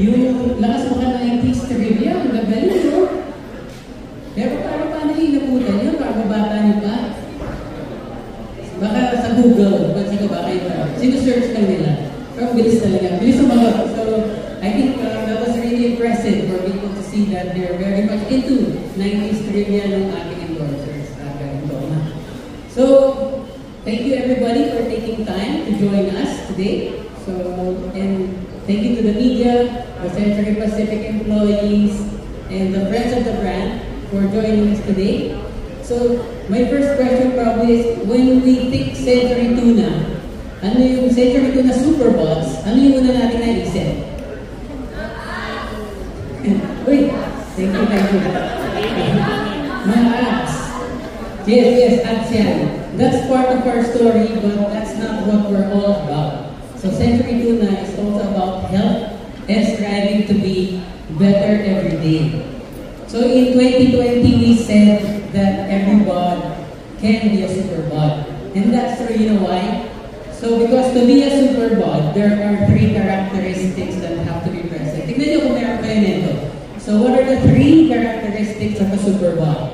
Yung lakas mo ka na 90s trivia, ang gagaling, no? Pero paano inabutan yun? Para bata niyo pa? Baka sa Google, pansin ko baka yun. Sinusearch lang nila. Pero bilis talaga. Bilis sumagot. So, I think that was really impressive for people to see that they're very much into 90s trivia ng ating endorsers. So, thank you everybody for taking time to join us today. So, and thank you to the media, the Century Pacific employees, and the friends of the brand for joining us today. So, my first question probably is, when we think Century Tuna, ano yung Century Tuna Super Bots, ano yung una natin naisip? Uy, thank you. Mga apps. Yes, apps yan. That's part of our story, but that's not what we're all about. So Century Tuna is also about health and striving to be better every day. So in 2020, we said that every bod can be a super bod. And that's true, you know why? So because to be a super bod, there are 3 characteristics that have to be present. Tignan nyo kung meron kayo nito. So what are the 3 characteristics of a super bod?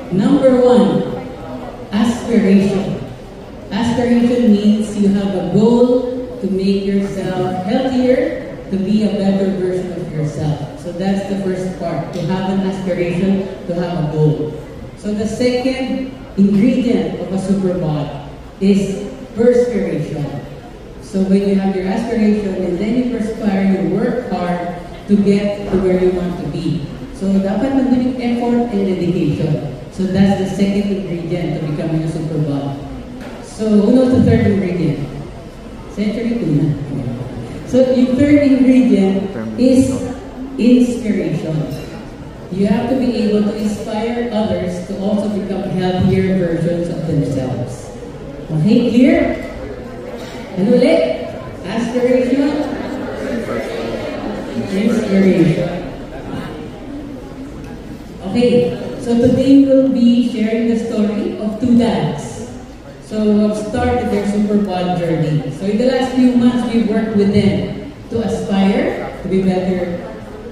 Number 1, aspiration. Aspiration means you have a goal to make yourself healthier, to be a better version of yourself. So that's the first part, to have an aspiration, to have a goal. So the second ingredient of a super bod is perspiration. So when you have your aspiration and then you perspire, you work hard to get to where you want to be. So dapat nandun yung effort and dedication. So that's the second ingredient to becoming a super bod. So who knows the third ingredient? Century Tuna. So yung third ingredient is inspiration. You have to be able to inspire others to also become healthier versions of themselves. Okay, clear? Ano ulit? Aspiration? Inspiration. Okay. So today we'll be sharing the story of 2 dads. So who have started their super bod journey. So in the last few months, we've worked with them to aspire, to be better,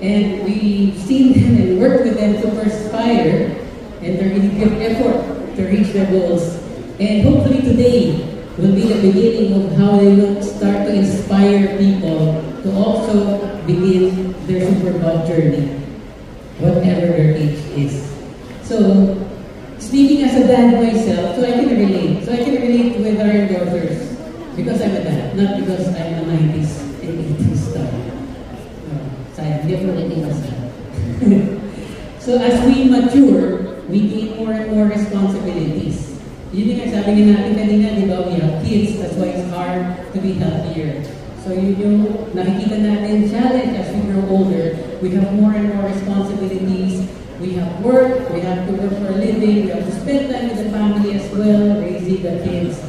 and we've seen them and worked with them to perspire and to really give effort to reach their goals. And hopefully today will be the beginning of how they will start to inspire people to also begin their super bod journey, whatever their age is. So, speaking as a dad myself, so I can relate. So I can relate with our endorsers because I'm a dad, not because I'm a 90s and 80s star. So I'm different in myself. So as we mature, we gain more and more responsibilities. Yun yung sabi nga natin kanina, di ba, we have kids, that's why it's hard to be healthier. So yun yung nakikita natin challenge as we grow older. We have more and more responsibilities. We have work, we have to work for a living, we have to spend time with the family as well, raising the kids.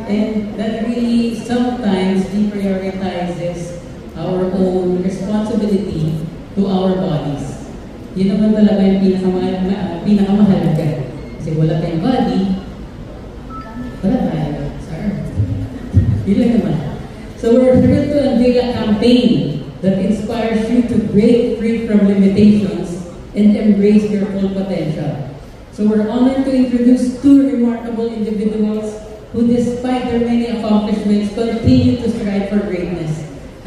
And that really sometimes deprioritizes our own responsibility to our bodies. Yun naman talaga yung pinakamahalaga. Kasi wala tayong body, wala tayo sa earth. Yun lang naman. So we're thrilled to unveil a campaign that inspires you to break free from limitations and embrace your full potential. So we're honored to introduce 2 remarkable individuals who, despite their many accomplishments, continue to strive for greatness.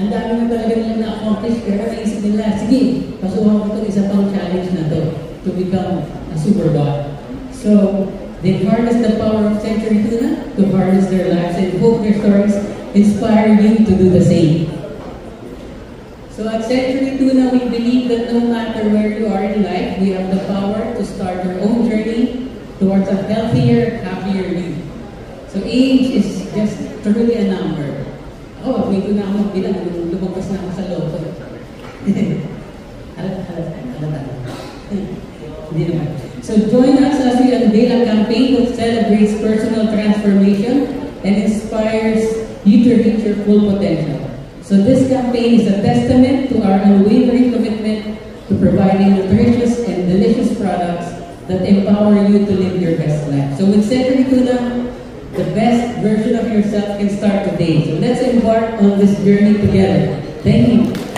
Ang dami na talaga nilang na-accomplish, pero naisip nila, sige, pasuhan ko itong isa pang challenge na to become a super bod. So they've harnessed the power of Century Tuna to harness their lives and hope their stories inspire you to do the same. So at Century Tuna, we believe that no matter where you are in life, we have the power to start your own journey towards a healthier, happier you. So age is just truly a number. Oh, may tuna ako bilang lumabas na ako sa loob. Hindi naman. So join us as we unveil a campaign that celebrates personal transformation and inspires you to reach your full potential. So this campaign is a testament to our unwavering commitment to providing nutritious and delicious products that empower you to live your best life. So with Century Tuna, the best version of yourself can start today. So let's embark on this journey together. Thank you.